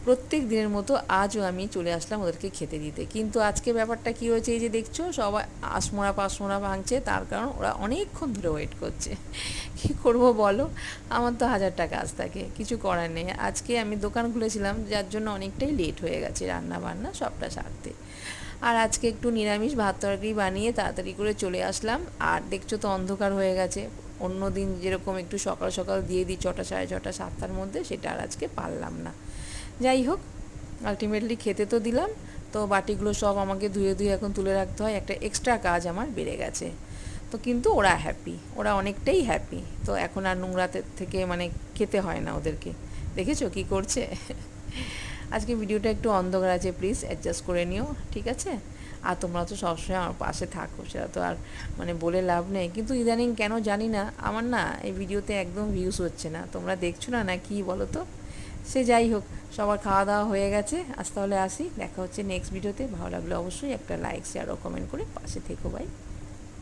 প্রত্যেক দিনের মতো আজও আমি চলে আসলাম ওদেরকে খেতে দিতে। কিন্তু আজকে ব্যাপারটা কী হয়েছে, এই যে দেখছো সবাই আসমোড়া পাসমোড়া ভাঙছে, তার কারণ ওরা অনেকক্ষণ ধরে ওয়েট করছে। কী করব বলো, আমার তো হাজারটা কাজ থাকে, কিছু করার নেই। আজকে আমি দোকান খুলেছিলাম, যার জন্য অনেকটাই লেট হয়ে গেছে রান্না বান্না সবটা সারতে। আর আজকে একটু নিরামিষ ভাত তরকারি বানিয়ে তাড়াতাড়ি করে চলে আসলাম। আর দেখছো তো অন্ধকার হয়ে গেছে। অন্য দিন যেরকম একটু সকাল সকাল দিয়ে দিই 6টা সাড়ে 6টা 7টার মধ্যে, সেটা আর আজকে পারলাম না। যাই হোক, আলটিমেটলি খেতে তো দিলাম। তো বাটিগুলো সব আমাকে ধুয়ে ধুয়ে এখন তুলে রাখতে হয়, একটা এক্সট্রা কাজ আমার বেড়ে গেছে। তো কিন্তু ওরা হ্যাপি, ওরা অনেকটাই হ্যাপি। তো এখন আর নোংরাতে থেকে মানে খেতে হয় না ওদেরকে। দেখেছো কী করছে? আজকে ভিডিওটা একটু অন্ধকার আছে, প্লিজ অ্যাডজাস্ট করে নিও, ঠিক আছে? আর তোমরা তো সবসময় আমার পাশে থাকো, সেটা তো আর মানে বলে লাভ নেই। কিন্তু ইদানিং কেন জানি না আমার না এই ভিডিওতে একদম ভিউজ হচ্ছে না, তোমরা দেখছো না না কি বলো তো? সে যাই হোক, সবার খাওয়া দাওয়া হয়ে গেছে, আজ তাহলে আসি, দেখা হচ্ছে নেক্সট ভিডিওতে। ভালো লাগলে অবশ্যই একটা লাইক শেয়ার ও কমেন্ট করে পাশে থেকো, ভাই।